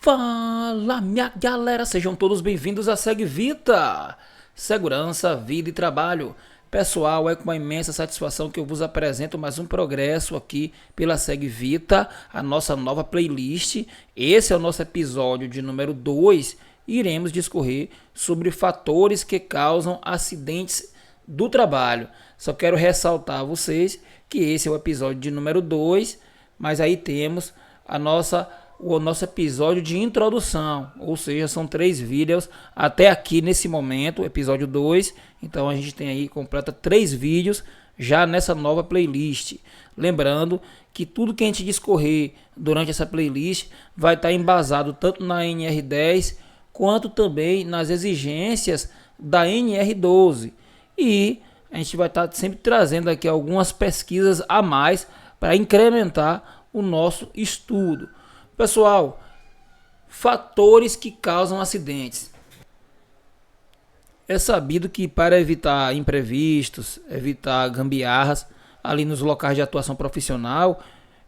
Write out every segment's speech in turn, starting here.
Fala, minha galera, sejam todos bem-vindos a Segue Vita, segurança, vida e trabalho. Pessoal, é com uma imensa satisfação que eu vos apresento mais um progresso aqui pela Segue Vita, a nossa nova playlist. Esse é o nosso episódio de número 2 e iremos discorrer sobre fatores que causam acidentes do trabalho. Só quero ressaltar a vocês que esse é o episódio de número 2, mas aí temos o nosso episódio de introdução, ou seja, são 3 vídeos até aqui nesse momento, episódio 2, então a gente tem aí, completa 3 vídeos já nessa nova playlist. Lembrando que tudo que a gente discorrer durante essa playlist vai estar embasado tanto na NR10 quanto também nas exigências da NR12, e a gente vai estar sempre trazendo aqui algumas pesquisas a mais para incrementar o nosso estudo. Pessoal, fatores que causam acidentes. É sabido que para evitar imprevistos, evitar gambiarras ali nos locais de atuação profissional,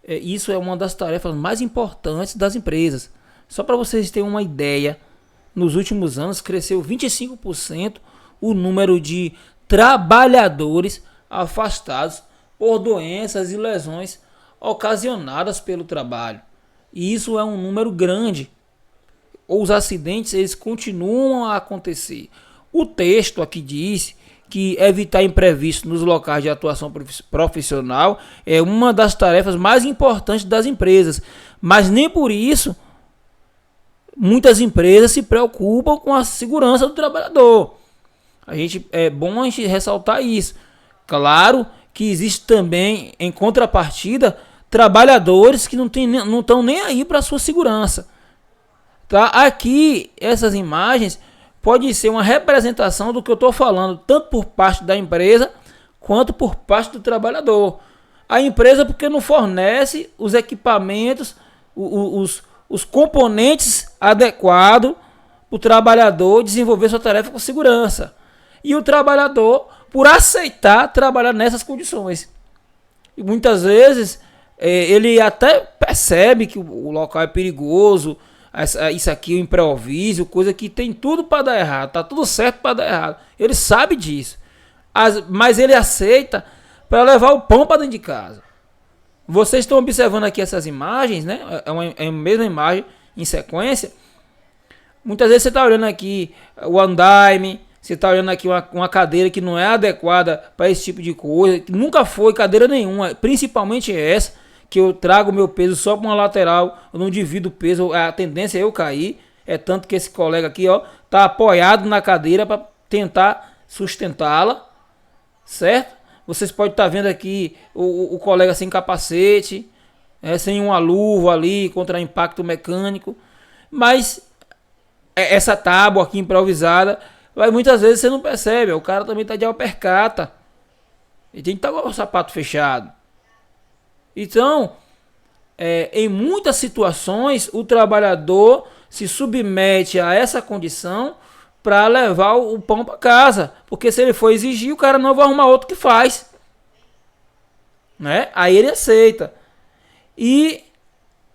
isso é uma das tarefas mais importantes das empresas. Só para vocês terem uma ideia, nos últimos anos cresceu 25% o número de trabalhadores afastados por doenças e lesões ocasionadas pelo trabalho. E isso é um número grande. Os acidentes eles continuam a acontecer. O texto aqui diz que evitar imprevistos nos locais de atuação profissional é uma das tarefas mais importantes das empresas. Mas nem por isso muitas empresas se preocupam com a segurança do trabalhador. É bom a gente ressaltar isso. Claro que existe também, em contrapartida, trabalhadores que não estão nem aí para a sua segurança. Tá? Aqui, essas imagens podem ser uma representação do que eu estou falando, tanto por parte da empresa, quanto por parte do trabalhador. A empresa porque não fornece os equipamentos, os componentes adequados para o trabalhador desenvolver sua tarefa com segurança. E o trabalhador por aceitar trabalhar nessas condições. E muitas vezes ele até percebe que o local é perigoso, isso aqui é um improviso, coisa que tem tudo para dar errado, tá tudo certo para dar errado. Ele sabe disso, mas ele aceita para levar o pão para dentro de casa. Vocês estão observando aqui essas imagens, né? É a mesma imagem em sequência. Muitas vezes você está olhando aqui o andaime, você está olhando aqui uma cadeira que não é adequada para esse tipo de coisa, que nunca foi cadeira nenhuma, principalmente essa, que eu trago meu peso só para uma lateral, eu não divido o peso, a tendência é eu cair, é tanto que esse colega aqui, ó, tá apoiado na cadeira para tentar sustentá-la, certo? Vocês podem estar vendo aqui o colega sem capacete, sem uma luva ali contra impacto mecânico, mas essa tábua aqui improvisada, muitas vezes você não percebe, o cara também está de alpercata, ele tem que estar com o sapato fechado. Então, em muitas situações, o trabalhador se submete a essa condição para levar o pão para casa. Porque se ele for exigir, o cara não vai arrumar outro que faz. Né? Aí ele aceita. E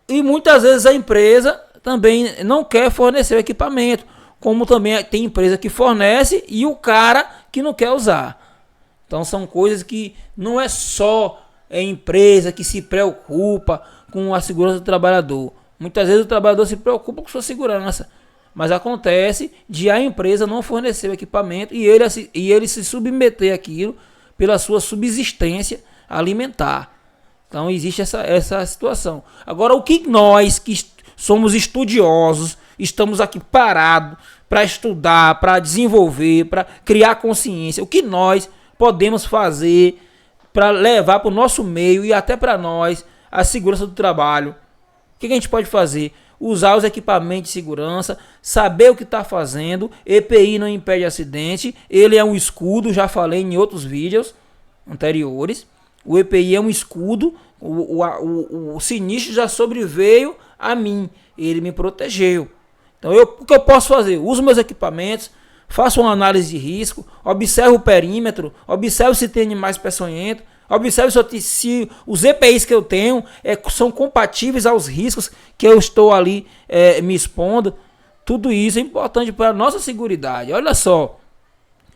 muitas vezes a empresa também não quer fornecer o equipamento. Como também tem empresa que fornece e o cara que não quer usar. Então são coisas que não é só a empresa que se preocupa com a segurança do trabalhador. Muitas vezes o trabalhador se preocupa com sua segurança, mas acontece de a empresa não fornecer o equipamento e ele se submeter àquilo pela sua subsistência alimentar. Então existe essa situação. Agora, o que nós que somos estudiosos, estamos aqui parados para estudar, para desenvolver, para criar consciência, o que nós podemos fazer para levar para o nosso meio e até para nós a segurança do trabalho? O que a gente pode fazer? Usar os equipamentos de segurança, saber o que está fazendo. EPI não impede acidente, ele é um escudo, já falei em outros vídeos anteriores. O EPI é um escudo, o sinistro já sobreveio a mim, ele me protegeu. Então o que eu posso fazer? Uso meus equipamentos, faço uma análise de risco, observo o perímetro, observo se tem animais peçonhentos, Observe se os EPIs que eu tenho são compatíveis aos riscos que eu estou ali me expondo. Tudo isso é importante para a nossa seguridade. Olha só,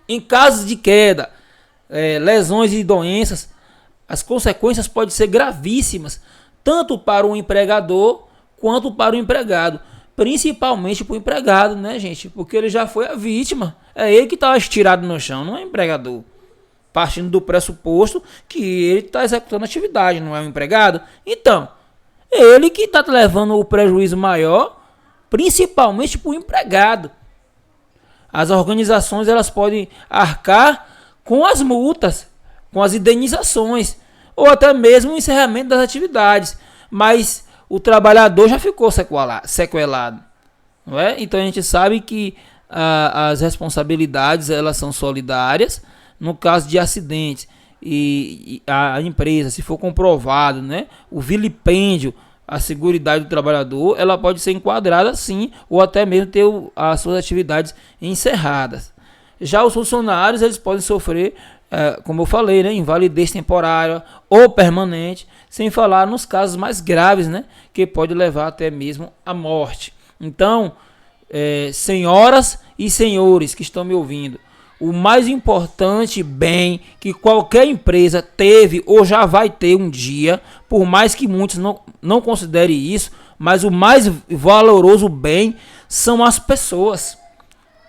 em casos de queda, lesões e doenças, as consequências podem ser gravíssimas, tanto para o empregador quanto para o empregado. Principalmente para o empregado, né, gente? Porque ele já foi a vítima. É ele que estava estirado no chão, não é o empregador. Partindo do pressuposto que ele está executando a atividade, não é o empregado. Então, é ele que está levando o prejuízo maior, principalmente para o empregado. As organizações elas podem arcar com as multas, com as indenizações, ou até mesmo o encerramento das atividades. Mas o trabalhador já ficou sequelado, não é? Então a gente sabe que as responsabilidades elas são solidárias. No caso de acidentes e a empresa, se for comprovado, né, o vilipêndio à seguridade do trabalhador, ela pode ser enquadrada sim, ou até mesmo ter as suas atividades encerradas. Já os funcionários eles podem sofrer, como eu falei, né, invalidez temporária ou permanente, sem falar nos casos mais graves, né, que pode levar até mesmo à morte. Então, senhoras e senhores que estão me ouvindo, o mais importante bem que qualquer empresa teve ou já vai ter um dia, por mais que muitos não considerem isso, mas o mais valoroso bem são as pessoas.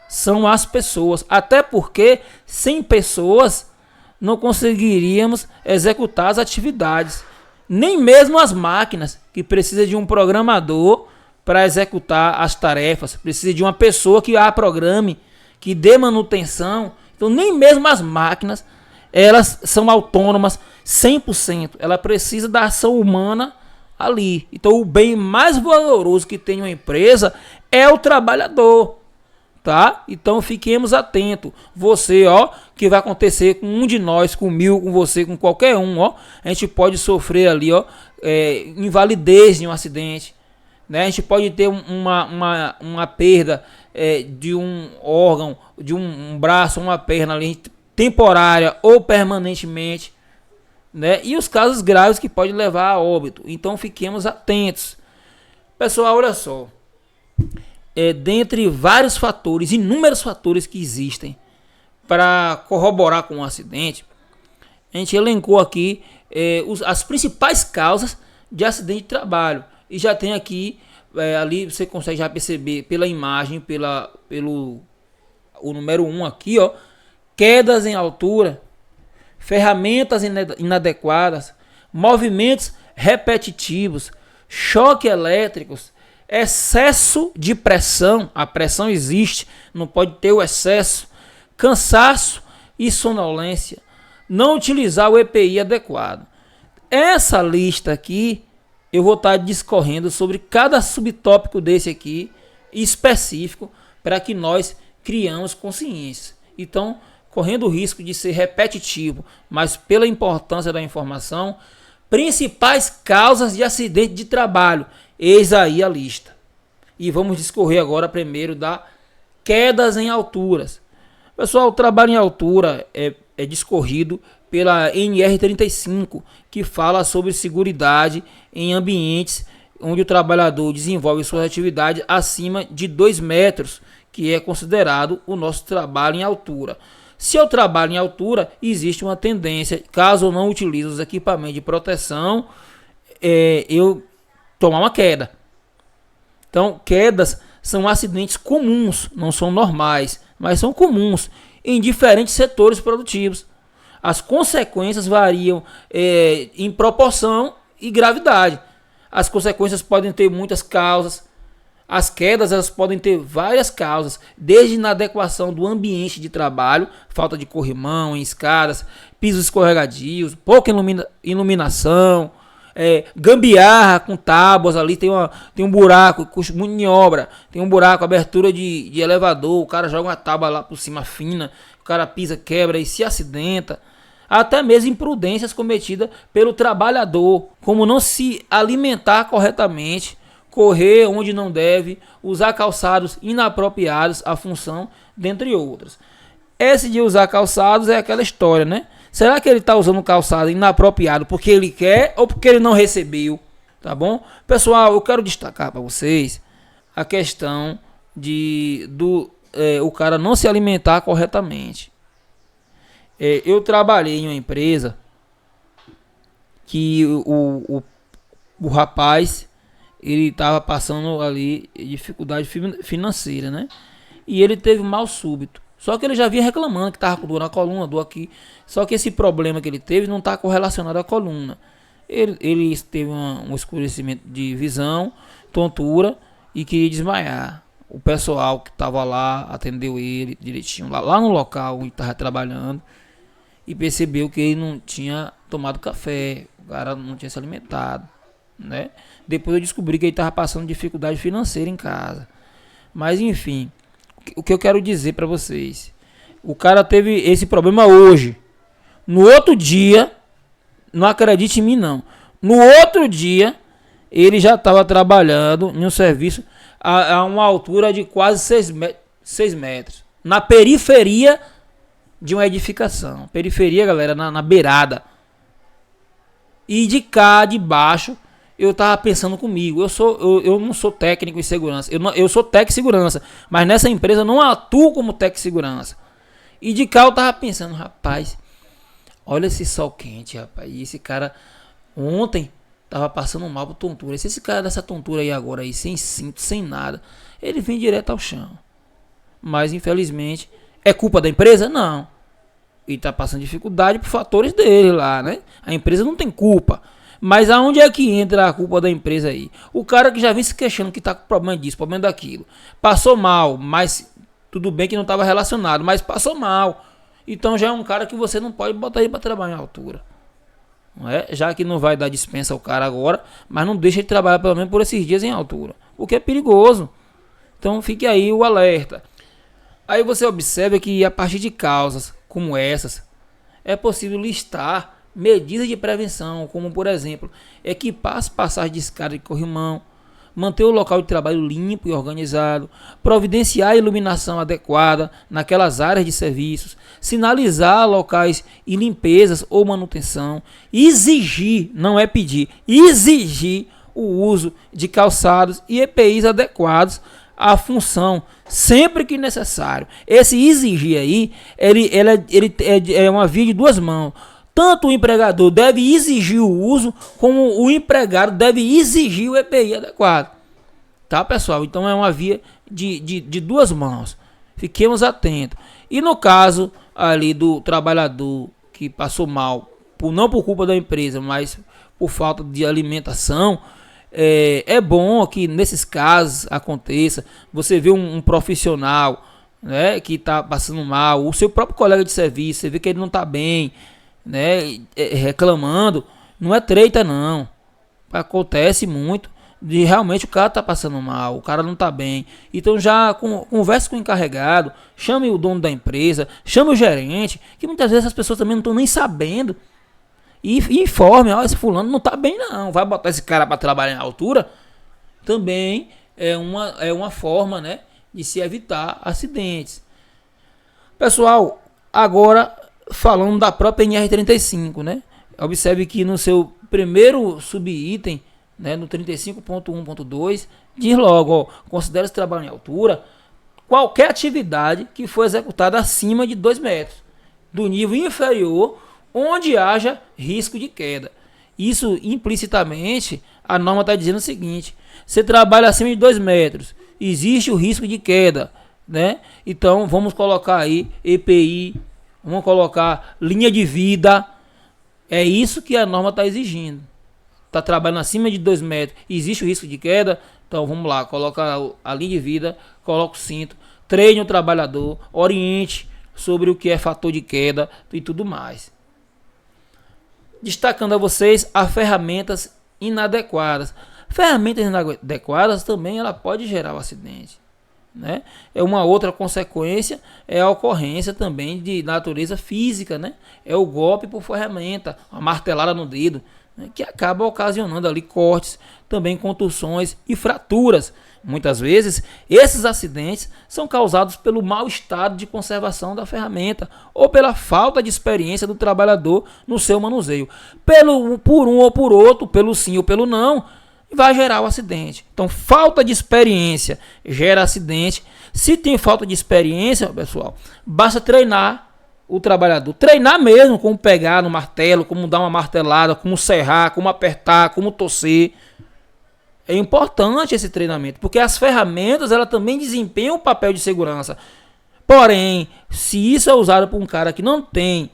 São as pessoas. Até porque sem pessoas não conseguiríamos executar as atividades. Nem mesmo as máquinas, que precisam de um programador para executar as tarefas. Precisa de uma pessoa que a programe, que dê manutenção. Então nem mesmo as máquinas elas são autônomas 100%. Ela precisa da ação humana ali. Então o bem mais valoroso que tem uma empresa é o trabalhador, tá? Então fiquemos atentos. Você, que vai acontecer com um de nós, comigo, com você, com qualquer um, a gente pode sofrer ali, invalidez de um acidente, né? A gente pode ter uma perda de um órgão, de um braço, uma perna ali, temporária ou permanentemente, né? E os casos graves que podem levar a óbito. Então fiquemos atentos. Pessoal, olha só. Dentre vários fatores, inúmeros fatores que existem para corroborar com um acidente, a gente elencou aqui as principais causas de acidente de trabalho. E já tem aqui, ali você consegue já perceber pela imagem, pelo número 1 aqui, quedas em altura, ferramentas inadequadas, movimentos repetitivos, choques elétricos, excesso de pressão, a pressão existe, não pode ter o excesso, cansaço e sonolência, não utilizar o EPI adequado. Essa lista aqui, eu vou estar discorrendo sobre cada subtópico desse aqui, específico, para que nós criamos consciência. Então, correndo o risco de ser repetitivo, mas pela importância da informação, principais causas de acidente de trabalho, eis aí a lista. E vamos discorrer agora primeiro da quedas em alturas. Pessoal, o trabalho em altura é discorrido pela NR35, que fala sobre seguridade em ambientes onde o trabalhador desenvolve suas atividades acima de 2 metros, que é considerado o nosso trabalho em altura. Se eu trabalho em altura, existe uma tendência, caso eu não utilize os equipamentos de proteção, eu tomar uma queda. Então, quedas são acidentes comuns, não são normais, mas são comuns em diferentes setores produtivos. As consequências variam em proporção e gravidade. As consequências podem ter muitas causas. As quedas elas podem ter várias causas, desde inadequação do ambiente de trabalho, falta de corrimão em escadas, pisos escorregadios, pouca iluminação, gambiarra com tábuas ali, tem um buraco, custa muito em obra, tem um buraco, abertura de elevador, o cara joga uma tábua lá por cima fina, o cara pisa, quebra e se acidenta. Até mesmo imprudências cometidas pelo trabalhador, como não se alimentar corretamente, correr onde não deve, usar calçados inapropriados à função, dentre outras. Esse de usar calçados é aquela história, né? Será que ele está usando calçado inapropriado porque ele quer ou porque ele não recebeu? Tá bom? Pessoal, eu quero destacar para vocês a questão o cara não se alimentar corretamente. Eu trabalhei em uma empresa que o rapaz, ele estava passando ali dificuldade financeira, né? E ele teve mal súbito. Só que ele já vinha reclamando que estava com dor na coluna, dor aqui. Só que esse problema que ele teve não está correlacionado à coluna. Ele teve um escurecimento de visão, tontura e queria desmaiar. O pessoal que estava lá atendeu ele direitinho, lá no local onde estava trabalhando, e percebeu que ele não tinha tomado café, o cara não tinha se alimentado, né? Depois eu descobri que ele estava passando dificuldade financeira em casa. Mas enfim, o que eu quero dizer para vocês, o cara teve esse problema hoje. No outro dia, não acredite em mim não, no outro dia ele já estava trabalhando em um serviço a uma altura de quase 6 metros, na periferia de uma edificação. Periferia, galera, na beirada. E de cá, de baixo, eu tava pensando comigo, eu não sou técnico em segurança, eu sou técnico em segurança, mas nessa empresa eu não atuo como técnico em segurança. E de cá eu tava pensando, rapaz, olha esse sol quente, rapaz, e esse cara ontem tava passando mal por tontura. Se esse cara dessa tontura aí agora, aí, sem cinto, sem nada, ele vem direto ao chão. Mas infelizmente, é culpa da empresa? Não. Ele tá passando dificuldade por fatores dele lá, né? A empresa não tem culpa. Mas aonde é que entra a culpa da empresa aí? O cara que já vem se queixando que tá com problema disso, problema daquilo. Passou mal, mas tudo bem que não estava relacionado, mas passou mal. Então já é um cara que você não pode botar ele para trabalhar em altura. Não é? Já que não vai dar dispensa ao cara agora, mas não deixa ele trabalhar pelo menos por esses dias em altura, o que é perigoso. Então fique aí o alerta. Aí você observa que a partir de causas como essas, é possível listar medidas de prevenção, como por exemplo, equipar as passagens de escada de corrimão, manter o local de trabalho limpo e organizado, providenciar a iluminação adequada naquelas áreas de serviços, sinalizar locais e limpezas ou manutenção, exigir, não é pedir, exigir o uso de calçados e EPIs adequados à função, sempre que necessário. Esse exigir aí, ele é uma via de duas mãos. Tanto o empregador deve exigir o uso, como o empregado deve exigir o EPI adequado. Tá, pessoal? Então é uma via de duas mãos. Fiquemos atentos. E no caso ali do trabalhador que passou mal, não por culpa da empresa, mas por falta de alimentação, é bom que nesses casos aconteça. Você vê um profissional, né, que está passando mal, o seu próprio colega de serviço, você vê que ele não está bem, né, reclamando, não é treta não, acontece muito de realmente o cara tá passando mal, o cara não tá bem, então já converse com o encarregado, chame o dono da empresa, chame o gerente, que muitas vezes as pessoas também não estão nem sabendo, e informe, ó, esse fulano não tá bem não, vai botar esse cara para trabalhar em altura, também é uma forma, né, de se evitar acidentes. Pessoal, agora falando da própria NR35, né? Observe que no seu primeiro subitem, né, no 35.1.2, diz logo, ó, considera-se trabalho em altura qualquer atividade que for executada acima de 2 metros do nível inferior, onde haja risco de queda. Isso implicitamente, a norma está dizendo o seguinte: você trabalha acima de 2 metros, existe o risco de queda, né? Então vamos colocar aí EPI, vamos colocar linha de vida. É isso que a norma está exigindo. Está trabalhando acima de 2 metros, existe o risco de queda. Então vamos lá, coloca a linha de vida, coloca o cinto, treine o trabalhador, oriente sobre o que é fator de queda e tudo mais. Destacando a vocês as ferramentas inadequadas. Ferramentas inadequadas também ela pode gerar um acidente, né? É uma outra consequência, é a ocorrência também de natureza física, né? É o golpe por ferramenta, a martelada no dedo, né, que acaba ocasionando ali cortes, também contusões e fraturas. Muitas vezes, esses acidentes são causados pelo mau estado de conservação da ferramenta ou pela falta de experiência do trabalhador no seu manuseio. Por um ou por outro, pelo sim ou pelo não, vai gerar o acidente. Então, falta de experiência gera acidente. Se tem falta de experiência, pessoal, basta treinar o trabalhador. Treinar mesmo, como pegar no martelo, como dar uma martelada, como serrar, como apertar, como torcer. É importante esse treinamento, porque as ferramentas elas também desempenham o papel de segurança. Porém, se isso é usado por um cara que não tem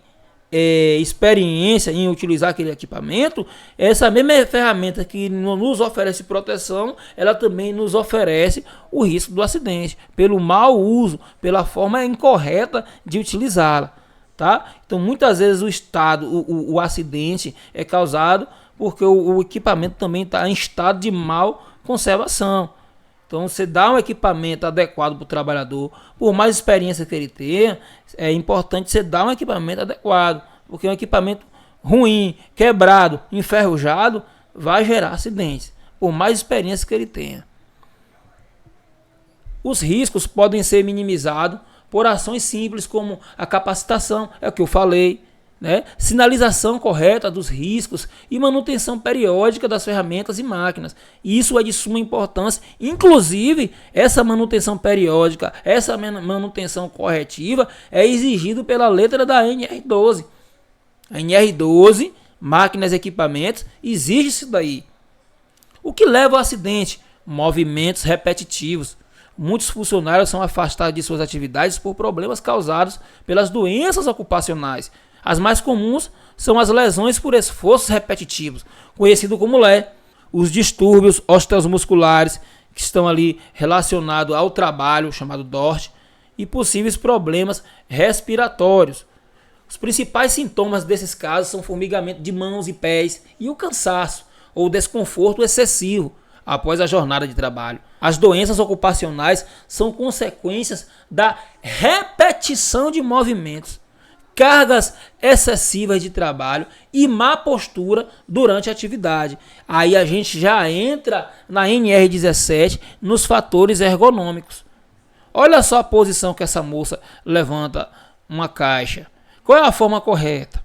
experiência em utilizar aquele equipamento, essa mesma ferramenta que nos oferece proteção, ela também nos oferece o risco do acidente, pelo mau uso, pela forma incorreta de utilizá-la. Tá? Então, muitas vezes o acidente é causado porque o equipamento também está em estado de mal conservação. Então, você dá um equipamento adequado para o trabalhador, por mais experiência que ele tenha, é importante você dar um equipamento adequado, porque um equipamento ruim, quebrado, enferrujado, vai gerar acidentes, por mais experiência que ele tenha. Os riscos podem ser minimizados por ações simples como a capacitação, é o que eu falei, né? Sinalização correta dos riscos e manutenção periódica das ferramentas e máquinas. Isso é de suma importância. Inclusive, essa manutenção periódica, essa manutenção corretiva é exigido pela letra da NR12. A NR12, máquinas e equipamentos, exige isso daí. O que leva ao acidente? Movimentos repetitivos. Muitos funcionários são afastados de suas atividades por problemas causados pelas doenças ocupacionais. As mais comuns são as lesões por esforços repetitivos, conhecido como LE, os distúrbios osteomusculares que estão ali relacionados ao trabalho, chamado DORT, e possíveis problemas respiratórios. Os principais sintomas desses casos são formigamento de mãos e pés e o cansaço ou desconforto excessivo após a jornada de trabalho. As doenças ocupacionais são consequências da repetição de movimentos, cargas excessivas de trabalho e má postura durante a atividade. Aí a gente já entra na NR17 nos fatores ergonômicos. Olha só a posição que essa moça levanta uma caixa. Qual é a forma correta?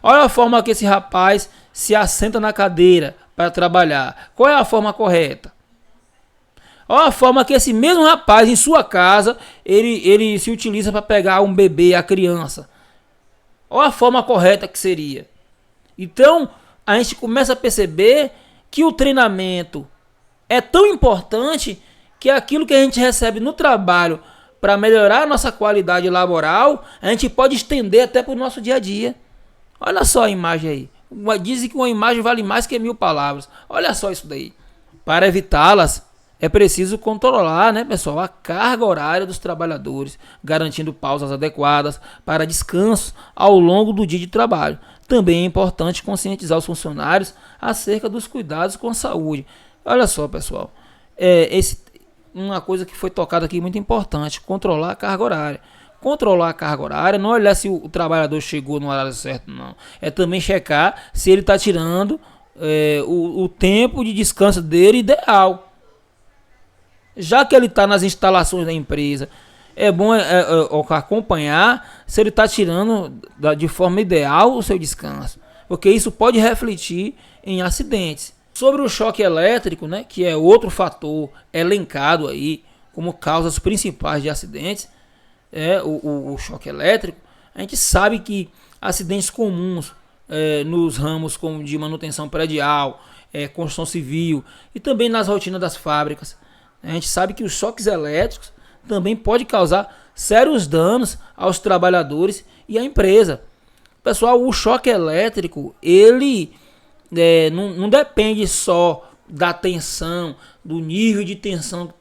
Olha a forma que esse rapaz se assenta na cadeira para trabalhar. Qual é a forma correta? Olha a forma que esse mesmo rapaz em sua casa ele se utiliza para pegar um bebê, a criança. Olha a forma correta que seria. Então, a gente começa a perceber que o treinamento é tão importante que aquilo que a gente recebe no trabalho para melhorar a nossa qualidade laboral, a gente pode estender até para o nosso dia a dia. Olha só a imagem aí. Dizem que uma imagem vale mais que 1000 palavras. Olha só isso daí. Para evitá-las, é preciso controlar, né, pessoal, a carga horária dos trabalhadores, garantindo pausas adequadas para descanso ao longo do dia de trabalho. Também é importante conscientizar os funcionários acerca dos cuidados com a saúde. Olha só, pessoal, uma coisa que foi tocada aqui muito importante, controlar a carga horária. Controlar a carga horária, não olhar se o trabalhador chegou no horário certo, não. É também checar se ele está tirando o tempo de descanso dele ideal. Já que ele está nas instalações da empresa, é bom acompanhar se ele está tirando de forma ideal o seu descanso, porque isso pode refletir em acidentes. Sobre o choque elétrico, né, que é outro fator elencado aí como causas principais de acidentes, o choque elétrico. A gente sabe que acidentes comuns nos ramos como de manutenção predial, construção civil e também nas rotinas das fábricas. A gente sabe que os choques elétricos também podem causar sérios danos aos trabalhadores e à empresa. Pessoal, o choque elétrico, ele não depende só da tensão, do nível de tensão.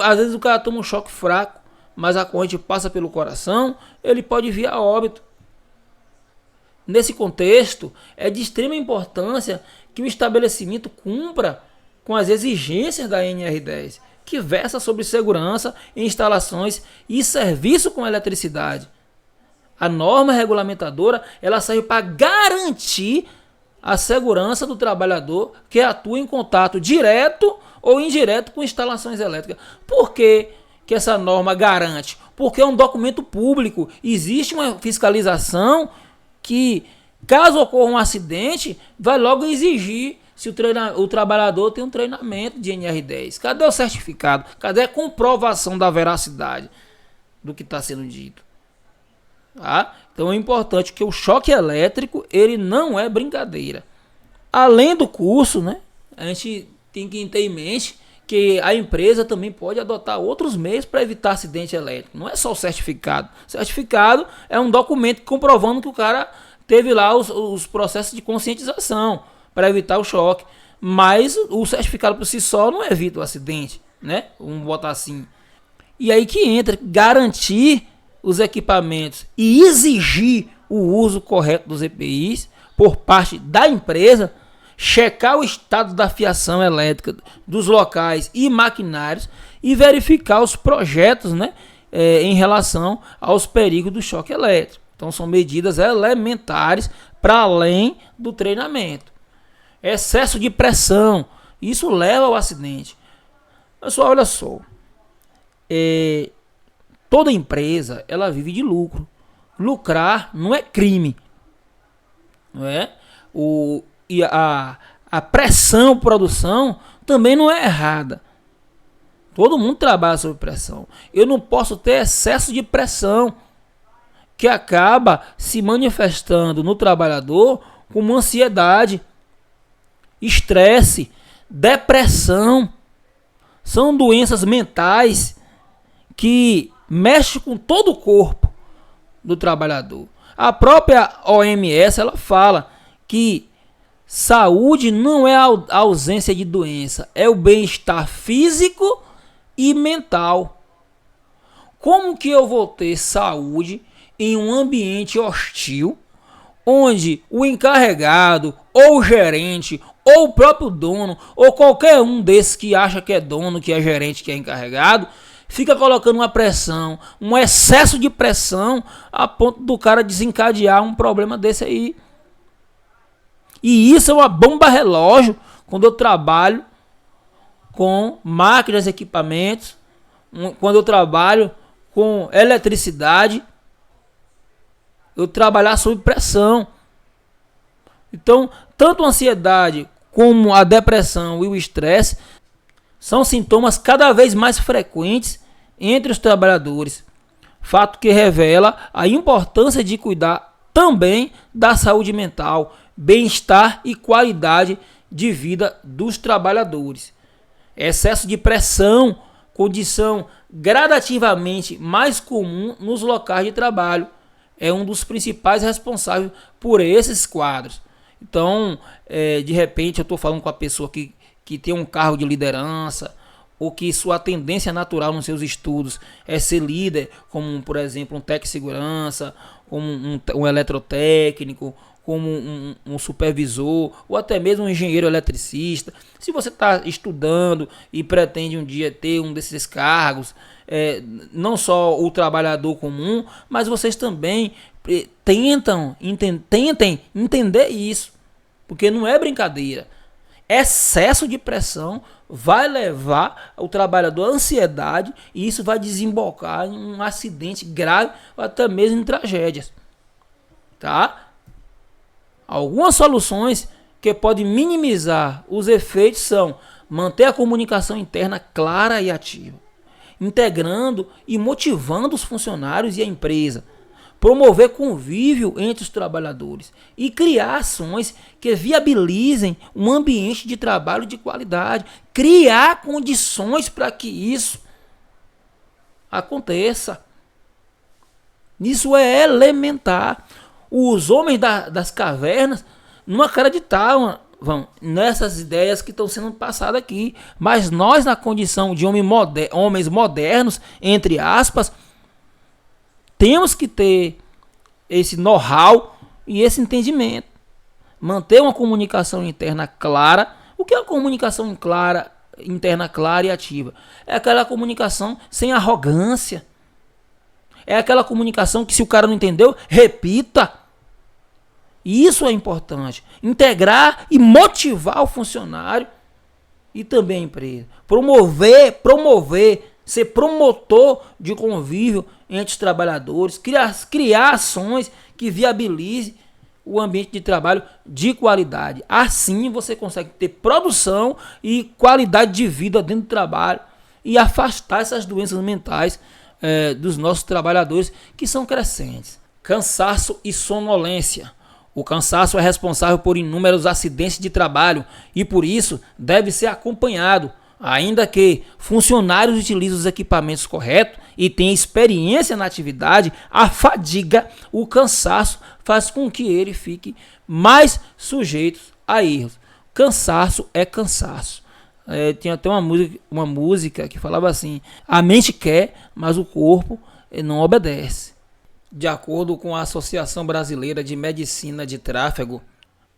Às vezes o cara toma um choque fraco, mas a corrente passa pelo coração, ele pode vir a óbito. Nesse contexto, é de extrema importância que o estabelecimento cumpra com as exigências da NR10, que versa sobre segurança em instalações e serviço com eletricidade. A norma regulamentadora ela serve para garantir a segurança do trabalhador que atua em contato direto ou indireto com instalações elétricas. Por que essa norma garante? Porque é um documento público. Existe uma fiscalização que, caso ocorra um acidente, vai logo exigir se o trabalhador tem um treinamento de NR10. Cadê o certificado? Cadê a comprovação da veracidade do que está sendo dito? Tá? Então é importante que o choque elétrico, ele não é brincadeira. Além do curso, né, a gente tem que ter em mente que a empresa também pode adotar outros meios para evitar acidente elétrico. Não é só o certificado. O certificado é um documento comprovando que o cara teve lá os processos de conscientização para evitar o choque. Mas o certificado por si só não evita o acidente, né? Vamos botar assim. E aí que entra garantir os equipamentos e exigir o uso correto dos EPIs por parte da empresa, checar o estado da fiação elétrica dos locais e maquinários e verificar os projetos, né, em relação aos perigos do choque elétrico. Então são medidas elementares para além do treinamento. Excesso de pressão, isso leva ao acidente. Pessoal, olha só, toda empresa ela vive de lucro. Lucrar não é crime, não é? E a pressão produção também não é errada. Todo mundo trabalha sob pressão. Eu não posso ter excesso de pressão que acaba se manifestando no trabalhador como ansiedade, estresse, depressão. São doenças mentais que mexem com todo o corpo do trabalhador. A própria OMS ela fala que saúde não é a ausência de doença, é o bem-estar físico e mental. Como que eu vou ter saúde em um ambiente hostil, onde o encarregado, ou o gerente, ou o próprio dono, ou qualquer um desses que acha que é dono, que é gerente, que é encarregado, fica colocando uma pressão, um excesso de pressão, a ponto do cara desencadear um problema desse aí. E isso é uma bomba relógio quando eu trabalho com máquinas, equipamentos, quando eu trabalho com eletricidade, eu trabalhar sob pressão. Então, tanto a ansiedade como a depressão e o estresse são sintomas cada vez mais frequentes entre os trabalhadores. Fato que revela a importância de cuidar também da saúde mental, bem-estar e qualidade de vida dos trabalhadores. Excesso de pressão, condição gradativamente mais comum nos locais de trabalho, é um dos principais responsáveis por esses quadros. Então, de repente, eu estou falando com a pessoa que tem um cargo de liderança, ou que sua tendência natural nos seus estudos é ser líder, como, por exemplo, um técnico de segurança, como um eletrotécnico, como um supervisor, ou até mesmo um engenheiro eletricista. Se você está estudando e pretende um dia ter um desses cargos, não só o trabalhador comum, mas vocês também tentem entender isso, porque não é brincadeira. Excesso de pressão vai levar o trabalhador à ansiedade e isso vai desembocar em um acidente grave ou até mesmo em tragédias. Tá? Algumas soluções que podem minimizar os efeitos são manter a comunicação interna clara e ativa, integrando e motivando os funcionários e a empresa, promover convívio entre os trabalhadores e criar ações que viabilizem um ambiente de trabalho de qualidade, criar condições para que isso aconteça. Isso é elementar. Os homens das cavernas não acreditavam nessas ideias que estão sendo passadas aqui, mas nós, na condição de homens modernos, entre aspas, temos que ter esse know-how e esse entendimento. Manter uma comunicação interna clara. O que é uma comunicação interna clara e ativa? É aquela comunicação sem arrogância. É aquela comunicação que, se o cara não entendeu, repita. E isso é importante. Integrar e motivar o funcionário e também a empresa. Promover, ser promotor de convívio entre os trabalhadores, criar ações que viabilizem o ambiente de trabalho de qualidade. Assim você consegue ter produção e qualidade de vida dentro do trabalho e afastar essas doenças mentais dos nossos trabalhadores, que são crescentes. Cansaço e sonolência. O cansaço é responsável por inúmeros acidentes de trabalho e por isso deve ser acompanhado. Ainda que funcionários utilizem os equipamentos corretos e tenham experiência na atividade, a fadiga, o cansaço faz com que ele fique mais sujeito a erros. Cansaço é cansaço. Tinha até uma música que falava assim: a mente quer, mas o corpo não obedece. De acordo com a Associação Brasileira de Medicina de Tráfego,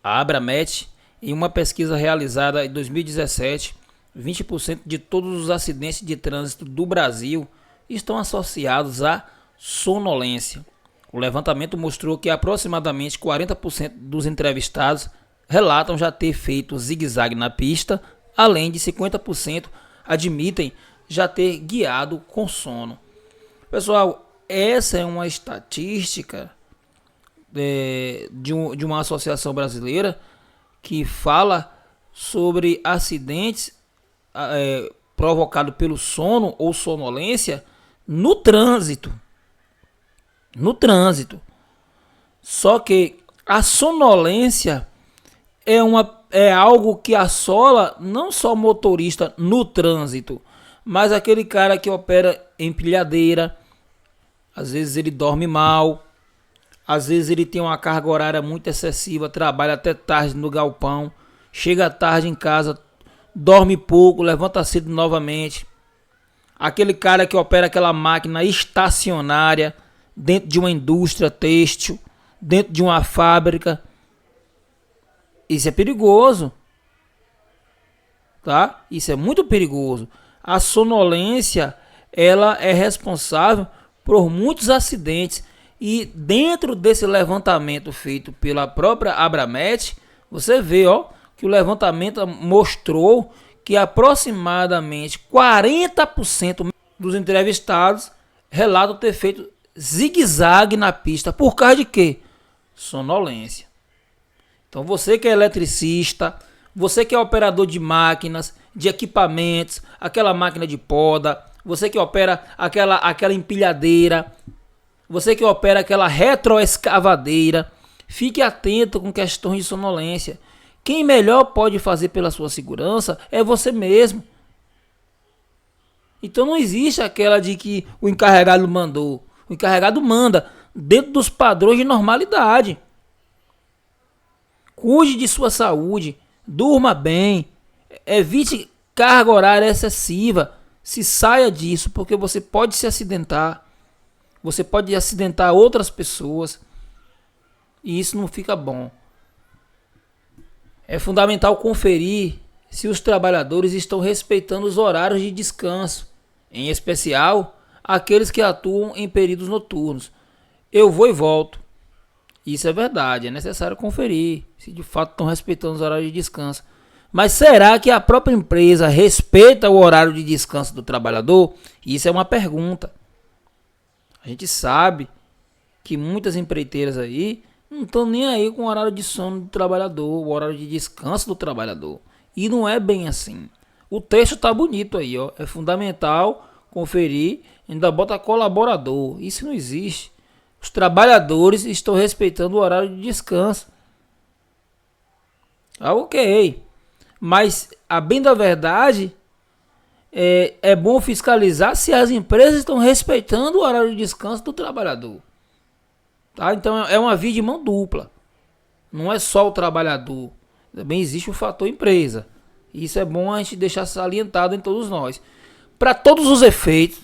a Abramet, em uma pesquisa realizada em 2017, 20% de todos os acidentes de trânsito do Brasil estão associados à sonolência. O levantamento mostrou que aproximadamente 40% dos entrevistados relatam já ter feito zigue-zague na pista, além de 50% admitem já ter guiado com sono. Pessoal, essa é uma estatística de uma associação brasileira que fala sobre acidentes provocados pelo sono ou sonolência no trânsito. Só que a sonolência é algo que assola não só o motorista no trânsito, mas aquele cara que opera empilhadeira. Às vezes ele dorme mal, às vezes ele tem uma carga horária muito excessiva, trabalha até tarde no galpão, chega tarde em casa, dorme pouco, levanta cedo novamente. Aquele cara que opera aquela máquina estacionária dentro de uma indústria têxtil, dentro de uma fábrica. Isso é perigoso, tá? Isso é muito perigoso. A sonolência, ela é responsável por muitos acidentes, e dentro desse levantamento feito pela própria Abramet, você vê que o levantamento mostrou que aproximadamente 40% dos entrevistados relatam ter feito zigue-zague na pista. Por causa de quê? Sonolência. Então você que é eletricista, você que é operador de máquinas, de equipamentos, aquela máquina de poda, você que opera aquela empilhadeira, você que opera aquela retroescavadeira, fique atento com questões de sonolência. Quem melhor pode fazer pela sua segurança é você mesmo. Então não existe aquela de que o encarregado mandou. O encarregado manda dentro dos padrões de normalidade. Cuide de sua saúde, durma bem, evite carga horária excessiva. Se saia disso, porque você pode se acidentar. Você pode acidentar outras pessoas. E isso não fica bom. É fundamental conferir se os trabalhadores estão respeitando os horários de descanso, em especial aqueles que atuam em períodos noturnos. Eu vou e volto. Isso é verdade, é necessário conferir se de fato estão respeitando os horários de descanso. Mas será que a própria empresa respeita o horário de descanso do trabalhador? Isso é uma pergunta. A gente sabe que muitas empreiteiras aí não estão nem aí com o horário de sono do trabalhador, o horário de descanso do trabalhador. E não é bem assim. O texto tá bonito aí, é fundamental conferir, ainda bota colaborador. Isso não existe. Os trabalhadores estão respeitando o horário de descanso. Ok. Mas, a bem da verdade, é bom fiscalizar se as empresas estão respeitando o horário de descanso do trabalhador. Tá? Então, é uma via de mão dupla. Não é só o trabalhador. Também existe o fator empresa. Isso é bom a gente deixar salientado em todos nós. Para todos os efeitos,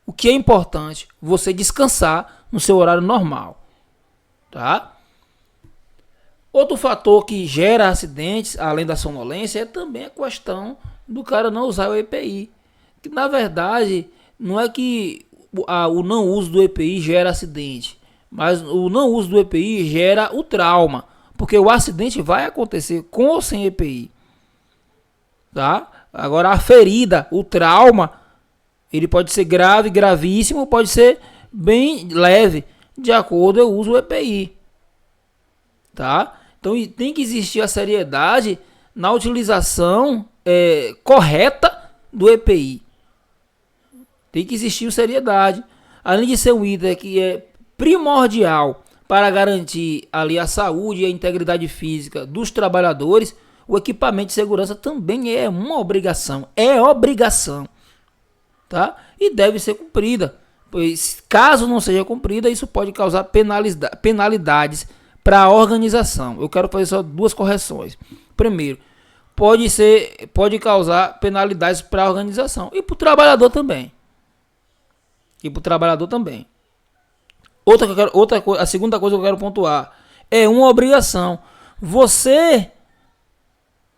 o que é importante? Você descansar no seu horário normal. Tá? Outro fator que gera acidentes, além da sonolência, é também a questão do cara não usar o EPI. Que na verdade, não é que o não uso do EPI gera acidente, Mas o não uso do EPI gera o trauma, porque o acidente vai acontecer com ou sem EPI. Tá? Agora a ferida, o trauma, ele pode ser grave, gravíssimo, pode ser bem leve, de acordo com o uso do EPI. Tá? Então tem que existir a seriedade na utilização correta do EPI. Tem que existir seriedade. Além de ser um item que é primordial para garantir ali a saúde e a integridade física dos trabalhadores, o equipamento de segurança também é uma obrigação. É obrigação. Tá? E deve ser cumprida. Pois caso não seja cumprida, isso pode causar penalidades para a organização. Eu quero fazer só duas correções. Primeiro, pode causar penalidades para a organização e para o trabalhador também. A segunda coisa que eu quero pontuar é uma obrigação. Você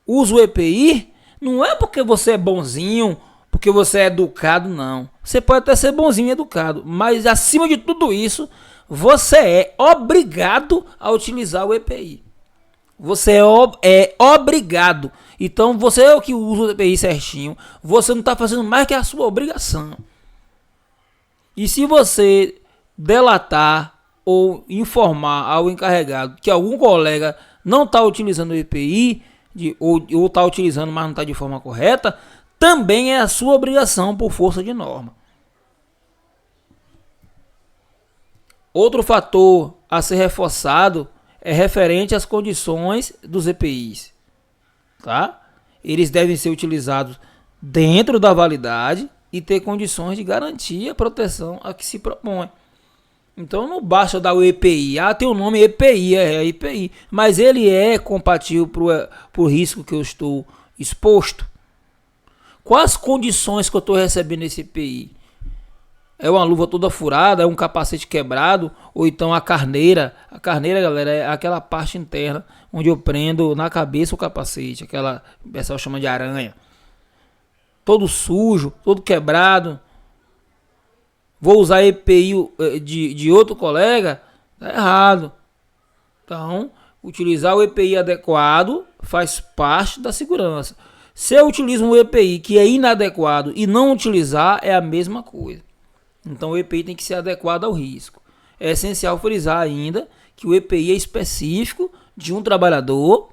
usa o EPI não é porque você é bonzinho, porque você é educado, não. Você pode até ser bonzinho e educado, mas acima de tudo isso, você é obrigado a utilizar o EPI. Você é obrigado. Então você é o que usa o EPI certinho. Você não está fazendo mais que a sua obrigação. E se você delatar ou informar ao encarregado que algum colega não está utilizando o EPI, ou está utilizando, mas não está de forma correta, também é a sua obrigação por força de norma. Outro fator a ser reforçado é referente às condições dos EPIs. Tá? Eles devem ser utilizados dentro da validade e ter condições de garantia e proteção a que se propõe. Então não basta dar o EPI. Tem o nome EPI, é EPI, mas ele é compatível para o risco que eu estou exposto. Quais condições que eu estou recebendo esse EPI? É uma luva toda furada, é um capacete quebrado, ou então a carneira. A carneira, galera, é aquela parte interna onde eu prendo na cabeça o capacete, aquela o pessoal chama de aranha. Todo sujo, todo quebrado. Vou usar EPI de outro colega, tá errado. Então, utilizar o EPI adequado faz parte da segurança. Se eu utilizo um EPI que é inadequado e não utilizar, é a mesma coisa. Então o EPI tem que ser adequado ao risco. É essencial frisar ainda que o EPI é específico de um trabalhador,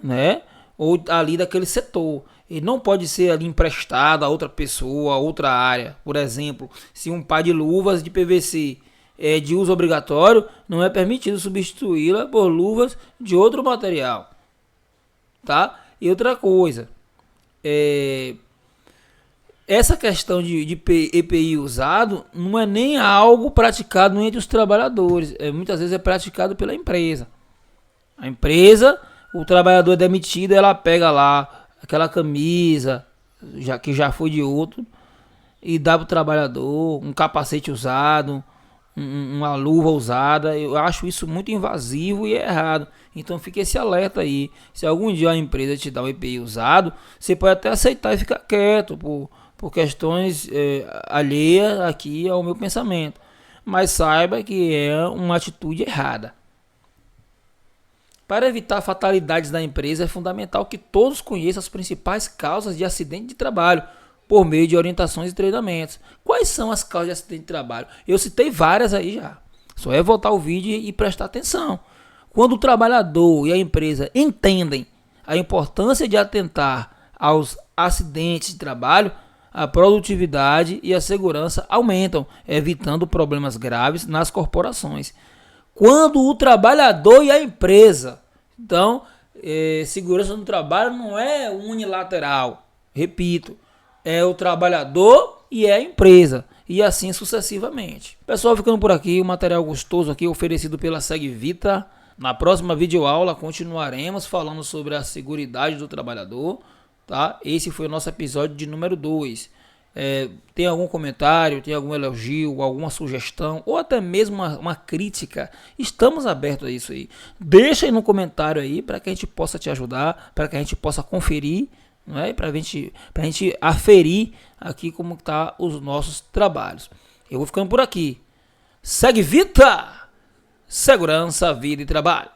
né, ou ali daquele setor. Ele não pode ser ali emprestado a outra pessoa, a outra área. Por exemplo, se um par de luvas de PVC é de uso obrigatório, não é permitido substituí-la por luvas de outro material. Tá? E outra coisa, essa questão de EPI usado não é nem algo praticado entre os trabalhadores. Muitas vezes é praticado pela empresa. A empresa, o trabalhador é demitido, ela pega lá aquela camisa que já foi de outro e dá para o trabalhador um capacete usado, uma luva usada. Eu acho isso muito invasivo e errado. Então fique esse alerta aí. Se algum dia a empresa te dá um EPI usado, você pode até aceitar e ficar quieto por questões alheias aqui ao meu pensamento. Mas saiba que é uma atitude errada. Para evitar fatalidades da empresa, é fundamental que todos conheçam as principais causas de acidente de trabalho, por meio de orientações e treinamentos. Quais são as causas de acidente de trabalho? Eu citei várias aí já. Só é voltar o vídeo e prestar atenção. Quando o trabalhador e a empresa entendem a importância de atentar aos acidentes de trabalho, a produtividade e a segurança aumentam, evitando problemas graves nas corporações. Quando o trabalhador e a empresa, então, segurança no trabalho não é unilateral, repito, é o trabalhador e é a empresa, e assim sucessivamente. Pessoal, ficando por aqui, o material gostoso aqui oferecido pela SegVita. Na próxima videoaula continuaremos falando sobre a seguridade do trabalhador, tá? Esse foi o nosso episódio de número 2. Tem algum comentário, tem algum elogio, alguma sugestão ou até mesmo uma crítica, estamos abertos a isso aí. Deixa aí no comentário aí para que a gente possa te ajudar, para que a gente possa conferir, né? Para a gente aferir aqui como tá os nossos trabalhos. Eu vou ficando por aqui. SegVita! segurança, vida e trabalho.